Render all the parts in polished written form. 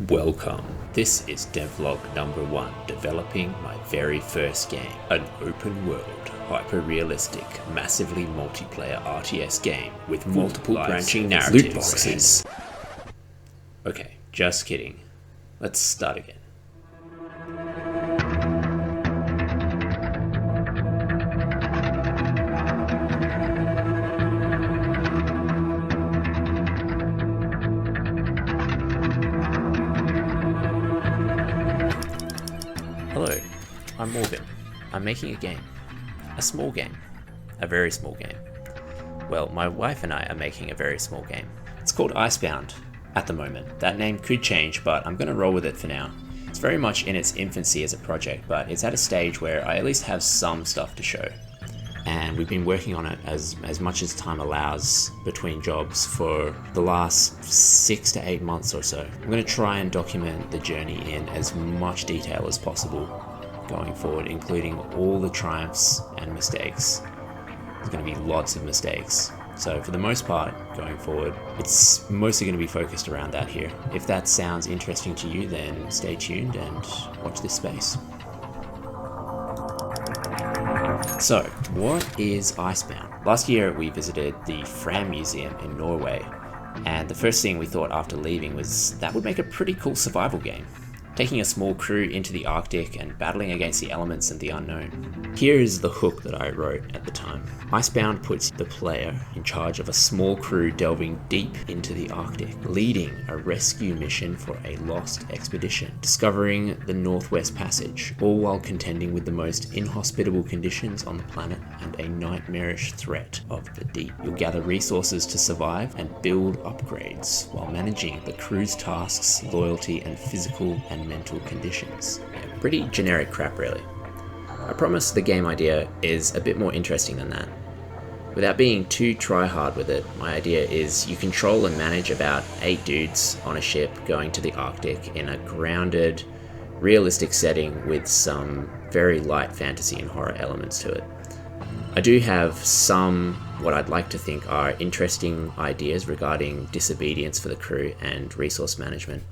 Welcome. This is Devlog number 1, developing my very first game. An open world, hyper-realistic, massively multiplayer RTS game with multiple branching narratives, loot boxes. Okay, just kidding. Let's start again. Hello, I'm Morgan. I'm making a game. A small game. A very small game. Well, my wife and I are making a very small game. It's called Icebound at the moment. That name could change, but I'm going to roll with it for now. It's very much in its infancy as a project, but it's at a stage where I at least have some stuff to show. And we've been working on it as much as time allows between jobs for the last 6 to 8 months or so. I'm going to try and document the journey in as much detail as possible going forward, including all the triumphs and mistakes. There's going to be lots of mistakes. So for the most part, going forward, it's mostly going to be focused around that here. If that sounds interesting to you, then stay tuned and watch this space. So, what is Icebound? Last year we visited the Fram Museum in Norway, and the first thing we thought after leaving was that would make a pretty cool survival game. Taking a small crew into the Arctic and battling against the elements and the unknown. Here is the hook that I wrote at the time. Icebound puts the player in charge of a small crew delving deep into the Arctic, leading a rescue mission for a lost expedition, discovering the Northwest Passage, all while contending with the most inhospitable conditions on the planet and a nightmarish threat of the deep. You'll gather resources to survive and build upgrades while managing the crew's tasks, loyalty, and physical and mental conditions. Yeah, pretty generic crap, really. I promise the game idea is a bit more interesting than that. Without being too try-hard with it, my idea is you control and manage about 8 dudes on a ship going to the Arctic in a grounded, realistic setting with some very light fantasy and horror elements to it. I do have some, what I'd like to think are interesting ideas regarding disobedience for the crew and resource management.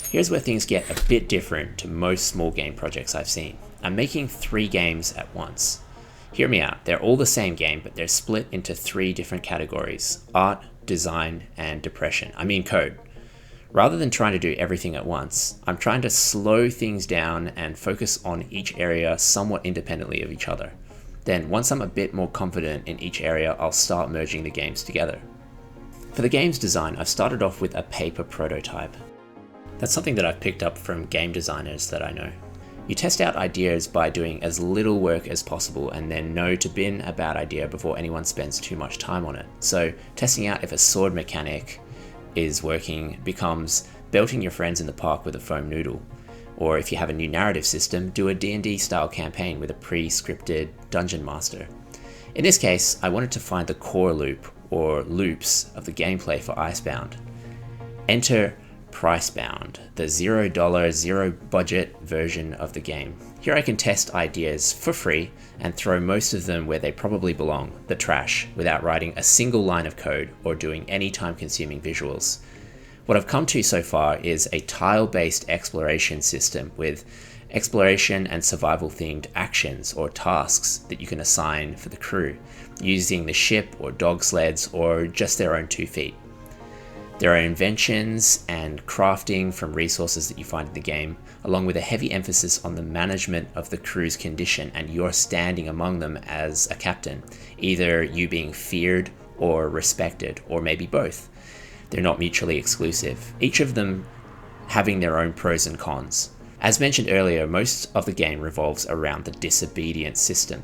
Here's where things get a bit different to most small game projects I've seen. I'm making 3 games at once. Hear me out, they're all the same game, but they're split into 3 different categories: art, design, and depression. I mean code. Rather than trying to do everything at once, I'm trying to slow things down and focus on each area somewhat independently of each other. Then, once I'm a bit more confident in each area, I'll start merging the games together. For the game's design, I've started off with a paper prototype. That's something that I've picked up from game designers that I know. You test out ideas by doing as little work as possible and then know to bin a bad idea before anyone spends too much time on it. So testing out if a sword mechanic is working becomes belting your friends in the park with a foam noodle. Or if you have a new narrative system, do a D&D style campaign with a pre-scripted dungeon master. In this case, I wanted to find the core loop or loops of the gameplay for Icebound. Enter Pricebound, the $0, zero budget version of the game. Here I can test ideas for free and throw most of them where they probably belong, the trash, without writing a single line of code or doing any time-consuming visuals. What I've come to so far is a tile-based exploration system with exploration and survival-themed actions or tasks that you can assign for the crew, using the ship or dog sleds or just their own 2 feet. There are inventions and crafting from resources that you find in the game, along with a heavy emphasis on the management of the crew's condition and your standing among them as a captain, either you being feared or respected, or maybe both. They're not mutually exclusive, each of them having their own pros and cons. As mentioned earlier, most of the game revolves around the disobedience system.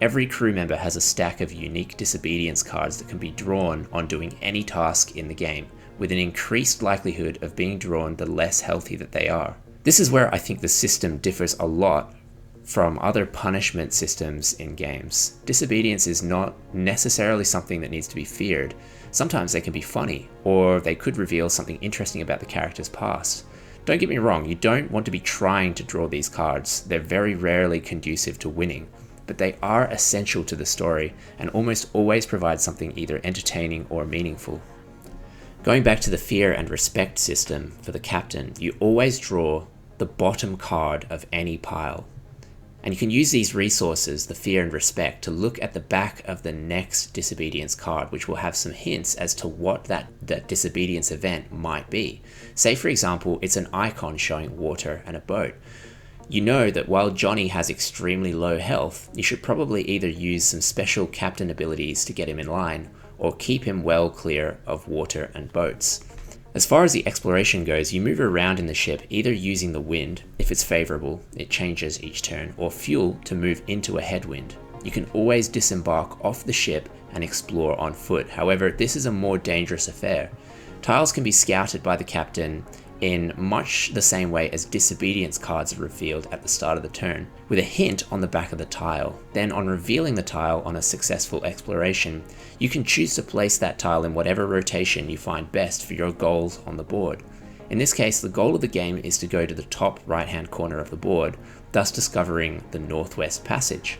Every crew member has a stack of unique disobedience cards that can be drawn on doing any task in the game, with an increased likelihood of being drawn the less healthy that they are. This is where I think the system differs a lot from other punishment systems in games. Disobedience is not necessarily something that needs to be feared. Sometimes they can be funny, or they could reveal something interesting about the character's past. Don't get me wrong, you don't want to be trying to draw these cards. They're very rarely conducive to winning, but they are essential to the story and almost always provide something either entertaining or meaningful. Going back to the fear and respect system for the captain, you always draw the bottom card of any pile. And you can use these resources, the fear and respect, to look at the back of the next disobedience card, which will have some hints as to what that disobedience event might be. Say, for example, it's an icon showing water and a boat. You know that while Johnny has extremely low health, you should probably either use some special captain abilities to get him in line, or keep him well clear of water and boats. As far as the exploration goes, you move around in the ship either using the wind, if it's favourable, it changes each turn, or fuel to move into a headwind. You can always disembark off the ship and explore on foot. However, this is a more dangerous affair. Tiles can be scouted by the captain in much the same way as disobedience cards are revealed at the start of the turn, with a hint on the back of the tile. Then on revealing the tile on a successful exploration, you can choose to place that tile in whatever rotation you find best for your goals on the board. In this case, the goal of the game is to go to the top right hand corner of the board, thus discovering the Northwest Passage.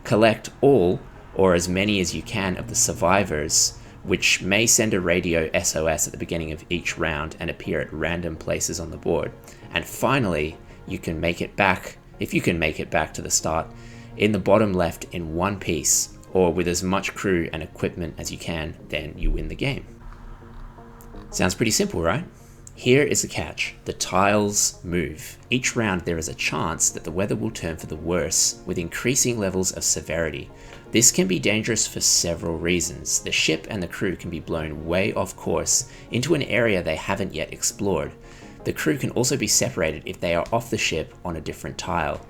Collect all, or as many as you can, of the survivors, which may send a radio SOS at the beginning of each round and appear at random places on the board. And finally, you can make it back, if you can make it back to the start, in the bottom left in one piece, or with as much crew and equipment as you can, then you win the game. Sounds pretty simple, right? Here is the catch. The tiles move. Each round there is a chance that the weather will turn for the worse, with increasing levels of severity. This can be dangerous for several reasons. The ship and the crew can be blown way off course into an area they haven't yet explored. The crew can also be separated if they are off the ship on a different tile.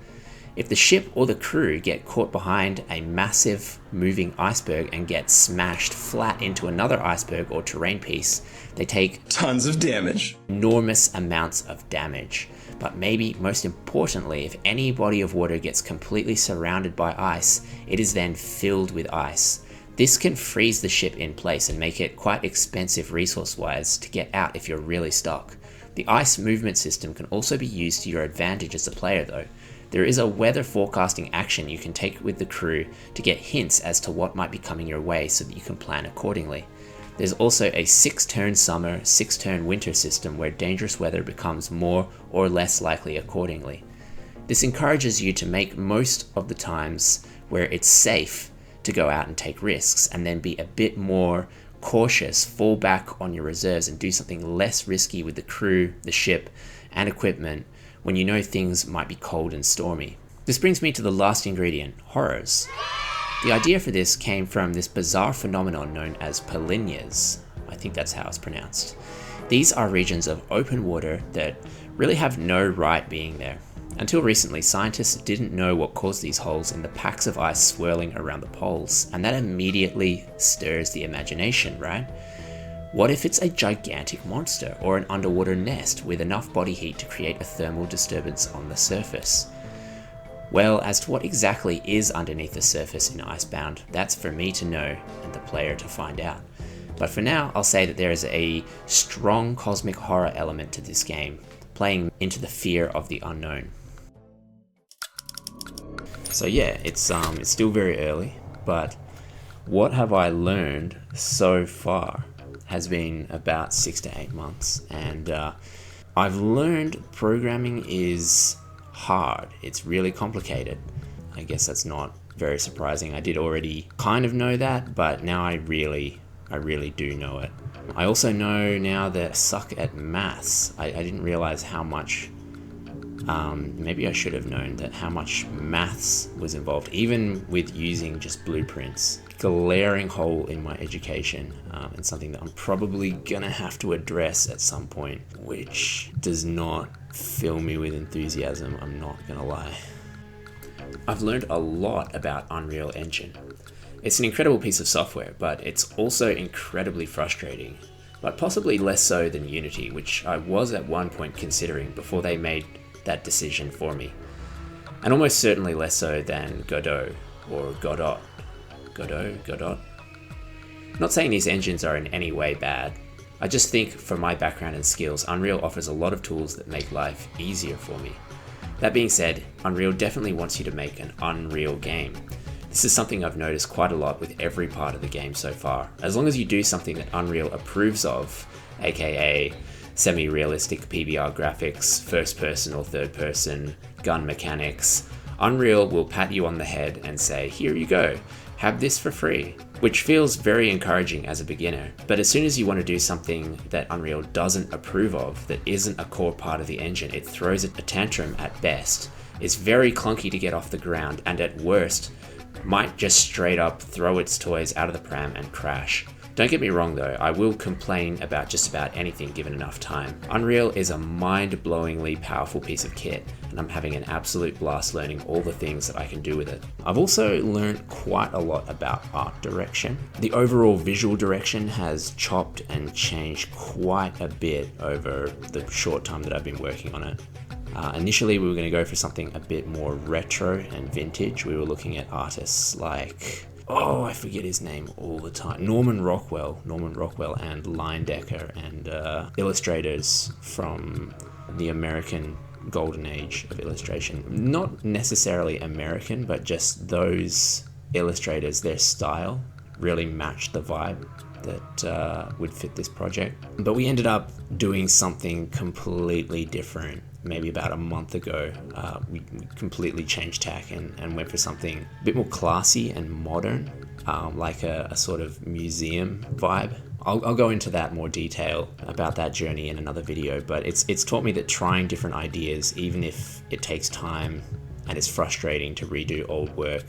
If the ship or the crew get caught behind a massive moving iceberg and get smashed flat into another iceberg or terrain piece, they take tons of damage. Enormous amounts of damage. But maybe most importantly, if any body of water gets completely surrounded by ice, it is then filled with ice. This can freeze the ship in place and make it quite expensive resource-wise to get out if you're really stuck. The ice movement system can also be used to your advantage as a player though. There is a weather forecasting action you can take with the crew to get hints as to what might be coming your way so that you can plan accordingly. There's also a 6-turn summer, 6-turn winter system where dangerous weather becomes more or less likely accordingly. This encourages you to make most of the times where it's safe to go out and take risks, and then be a bit more cautious, fall back on your reserves and do something less risky with the crew, the ship, and equipment when you know things might be cold and stormy. This brings me to the last ingredient, horrors. The idea for this came from this bizarre phenomenon known as polinyas. I think that's how it's pronounced. These are regions of open water that really have no right being there. Until recently, scientists didn't know what caused these holes in the packs of ice swirling around the poles, and that immediately stirs the imagination, right? What if it's a gigantic monster or an underwater nest with enough body heat to create a thermal disturbance on the surface? Well, as to what exactly is underneath the surface in Icebound, that's for me to know and the player to find out. But for now, I'll say that there is a strong cosmic horror element to this game, playing into the fear of the unknown. So yeah, it's still very early, but what have I learned so far has been about 6 to 8 months, and I've learned programming is hard. It's really complicated. I guess that's not very surprising. I did already kind of know that, but now I really do know it. I also know now that I suck at maths. I didn't realize how much, maybe I should have known that how much maths was involved, even with using just blueprints. Glaring hole in my education, and something that I'm probably gonna have to address at some point, which does not fill me with enthusiasm, I'm not gonna lie. I've learned a lot about Unreal Engine. It's an incredible piece of software, but it's also incredibly frustrating, but possibly less so than Unity, which I was at one point considering before they made that decision for me, and almost certainly less so than Godot or Godot. Not saying these engines are in any way bad. I just think, from my background and skills, Unreal offers a lot of tools that make life easier for me. That being said, Unreal definitely wants you to make an Unreal game. This is something I've noticed quite a lot with every part of the game so far. As long as you do something that Unreal approves of, aka semi-realistic PBR graphics, first person or third person, gun mechanics, Unreal will pat you on the head and say, here you go, have this for free, which feels very encouraging as a beginner. But as soon as you want to do something that Unreal doesn't approve of, that isn't a core part of the engine, it throws a tantrum at best. It's very clunky to get off the ground, and at worst, might just straight up throw its toys out of the pram and crash. Don't get me wrong though, I will complain about just about anything given enough time. Unreal is a mind-blowingly powerful piece of kit, and I'm having an absolute blast learning all the things that I can do with it. I've also learned quite a lot about art direction. The overall visual direction has chopped and changed quite a bit over the short time that I've been working on it. Initially we were going to go for something a bit more retro and vintage. We were looking at artists like, I forget his name all the time, Norman Rockwell and Leyendecker, and illustrators from the American golden age of illustration. Not necessarily American, but just those illustrators, their style really matched the vibe that would fit this project. But we ended up doing something completely different. Maybe about a month ago, we completely changed tack and went for something a bit more classy and modern, like a sort of museum vibe. I'll go into that more detail about that journey in another video, but it's taught me that trying different ideas, even if it takes time and it's frustrating to redo old work,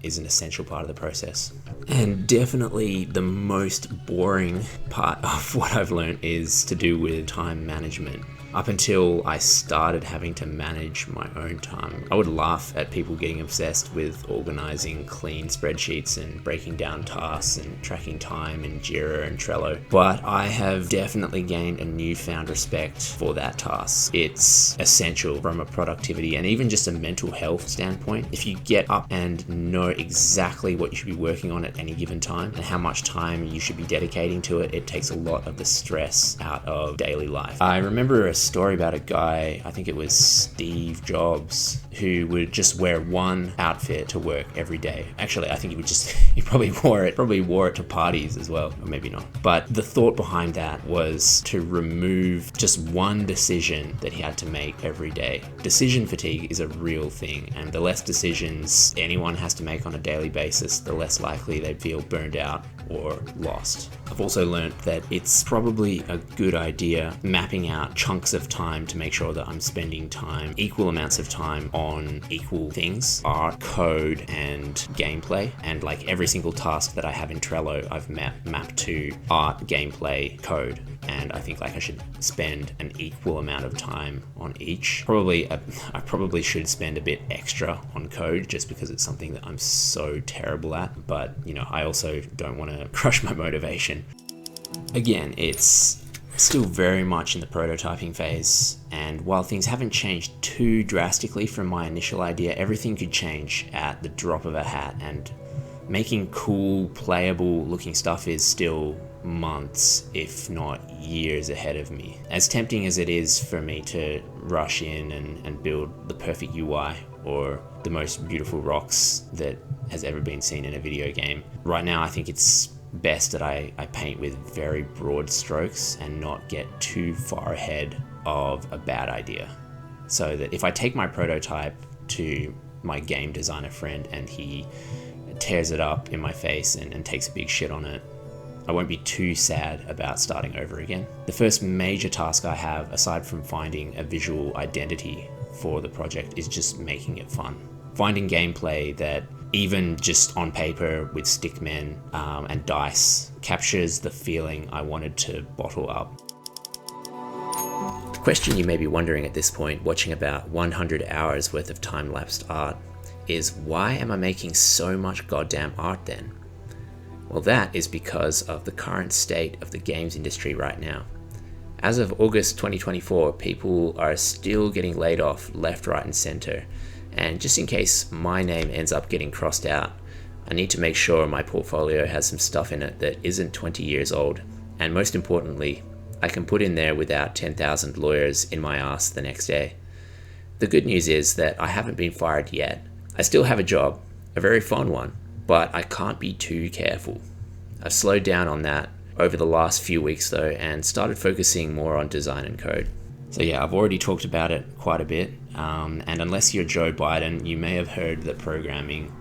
is an essential part of the process. And definitely the most boring part of what I've learned is to do with time management. Up until I started having to manage my own time, I would laugh at people getting obsessed with organizing clean spreadsheets and breaking down tasks and tracking time in Jira and Trello. But I have definitely gained a newfound respect for that task. It's essential from a productivity and even just a mental health standpoint. If you get up and know exactly what you should be working on at any given time and how much time you should be dedicating to it, it takes a lot of the stress out of daily life. I remember a story about a guy, I think it was Steve Jobs, who would just wear one outfit to work every day. Actually, I think he probably wore it to parties as well, or maybe not. But the thought behind that was to remove just one decision that he had to make every day. Decision fatigue is a real thing, and the less decisions anyone has to make on a daily basis, the less likely they feel burned out or lost. I've also learned that it's probably a good idea mapping out chunks of time to make sure that I'm spending equal amounts of time on equal things, art, code, and gameplay. And like every single task that I have in Trello, I've mapped to art, gameplay, code. And I think like I should spend an equal amount of time on each. I probably should spend a bit extra on code just because it's something that I'm so terrible at. But I also don't want to crush my motivation. Again, it's still very much in the prototyping phase, and while things haven't changed too drastically from my initial idea, everything could change at the drop of a hat, and making cool, playable looking stuff is still months, if not years ahead of me. As tempting as it is for me to rush in and build the perfect UI or the most beautiful rocks that has ever been seen in a video game, right now I think it's best that I paint with very broad strokes and not get too far ahead of a bad idea. So that if I take my prototype to my game designer friend and he tears it up in my face and takes a big shit on it, I won't be too sad about starting over again. The first major task I have, aside from finding a visual identity for the project, is just making it fun. Finding gameplay that, even just on paper with stickmen and dice, captures the feeling I wanted to bottle up. The question you may be wondering at this point, watching about 100 hours worth of time-lapsed art, is why am I making so much goddamn art then? Well, that is because of the current state of the games industry right now. As of August 2024, people are still getting laid off left, right, and center. And just in case my name ends up getting crossed out, I need to make sure my portfolio has some stuff in it that isn't 20 years old. And most importantly, I can put in there without 10,000 lawyers in my ass the next day. The good news is that I haven't been fired yet. I still have a job, a very fun one, but I can't be too careful. I've slowed down on that over the last few weeks though, and started focusing more on design and code. So yeah, I've already talked about it quite a bit, and unless you're Joe Biden, you may have heard that programming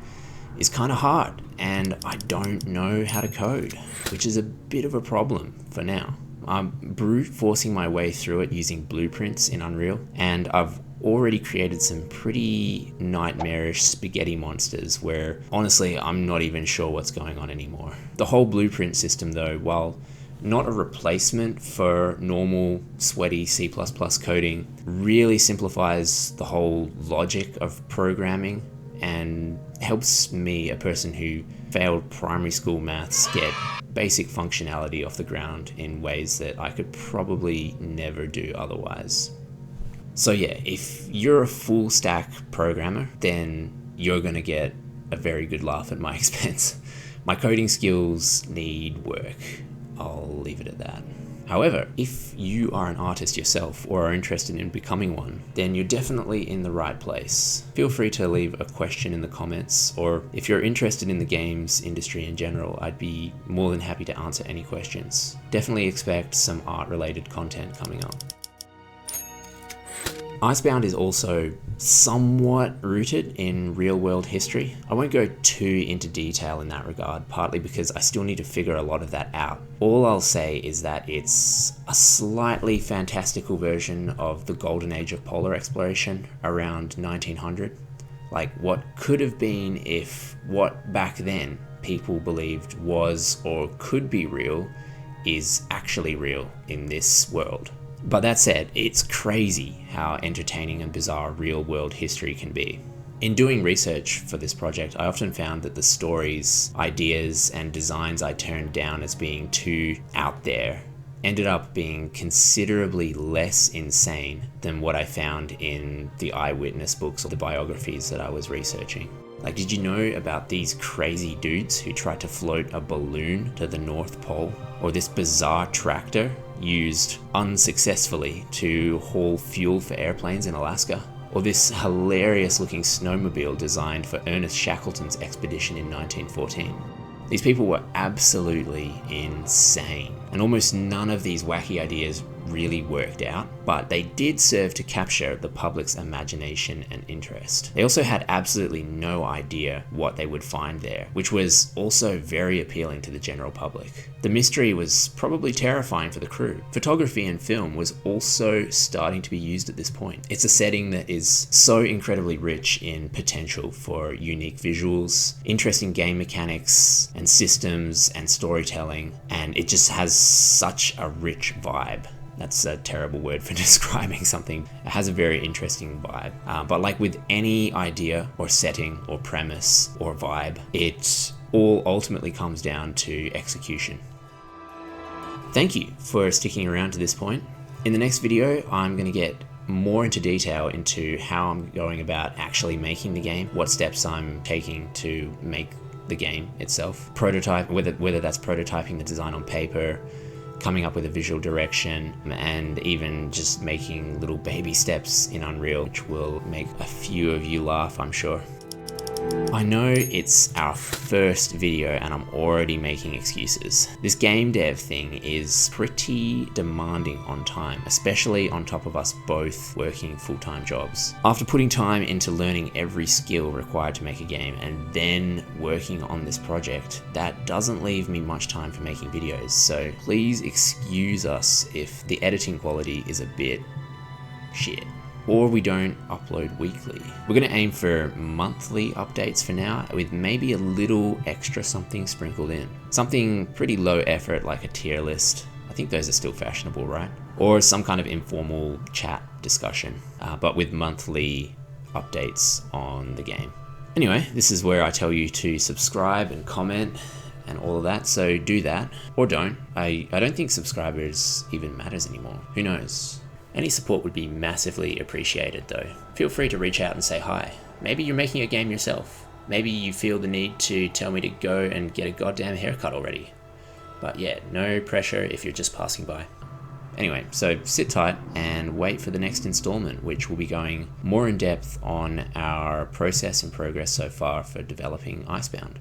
is kind of hard, and I don't know how to code, which is a bit of a problem for now. I'm brute forcing my way through it using blueprints in Unreal, and I've already created some pretty nightmarish spaghetti monsters where honestly I'm not even sure what's going on anymore. The whole blueprint system though, while not a replacement for normal sweaty C++ coding, really simplifies the whole logic of programming and helps me, a person who failed primary school maths, get basic functionality off the ground in ways that I could probably never do otherwise. So yeah, if you're a full stack programmer, then you're gonna get a very good laugh at my expense. My coding skills need work. I'll leave it at that. However, if you are an artist yourself or are interested in becoming one, then you're definitely in the right place. Feel free to leave a question in the comments, or if you're interested in the games industry in general, I'd be more than happy to answer any questions. Definitely expect some art related content coming up. Icebound is also somewhat rooted in real-world history. I won't go too into detail in that regard, partly because I still need to figure a lot of that out. All I'll say is that it's a slightly fantastical version of the golden age of polar exploration around 1900. Like what could have been if what back then people believed was or could be real is actually real in this world. But that said, it's crazy how entertaining and bizarre real-world history can be. In doing research for this project, I often found that the stories, ideas, and designs I turned down as being too out there ended up being considerably less insane than what I found in the eyewitness books or the biographies that I was researching. Like, did you know about these crazy dudes who tried to float a balloon to the North Pole? Or this bizarre tractor used unsuccessfully to haul fuel for airplanes in Alaska? Or this hilarious looking snowmobile designed for Ernest Shackleton's expedition in 1914? These people were absolutely insane, and almost none of these wacky ideas really worked out, but they did serve to capture the public's imagination and interest. They also had absolutely no idea what they would find there, which was also very appealing to the general public. The mystery was probably terrifying for the crew. Photography and film was also starting to be used at this point. It's a setting that is so incredibly rich in potential for unique visuals, interesting game mechanics and systems and storytelling, and it just has such a rich vibe. That's a terrible word for describing something. It has a very interesting vibe. But like with any idea or setting or premise or vibe, it all ultimately comes down to execution. Thank you for sticking around to this point. In the next video, I'm going to get more into detail into how I'm going about actually making the game, what steps I'm taking to make the game itself, prototype, whether that's prototyping the design on paper, coming up with a visual direction, and even just making little baby steps in Unreal, which will make a few of you laugh, I'm sure. I know it's our first video and I'm already making excuses. This game dev thing is pretty demanding on time, especially on top of us both working full-time jobs. After putting time into learning every skill required to make a game and then working on this project, that doesn't leave me much time for making videos, so please excuse us if the editing quality is a bit shit, or we don't upload weekly. We're going to aim for monthly updates for now, with maybe a little extra something sprinkled in. Something pretty low effort like a tier list. I think those are still fashionable, right? Or some kind of informal chat discussion, but with monthly updates on the game. Anyway, this is where I tell you to subscribe and comment and all of that, so do that, or don't. I don't think subscribers even matters anymore. Who knows? Any support would be massively appreciated though. Feel free to reach out and say hi. Maybe you're making a game yourself. Maybe you feel the need to tell me to go and get a goddamn haircut already. But yeah, no pressure if you're just passing by. Anyway, so sit tight and wait for the next installment, which will be going more in depth on our process and progress so far for developing Icebound.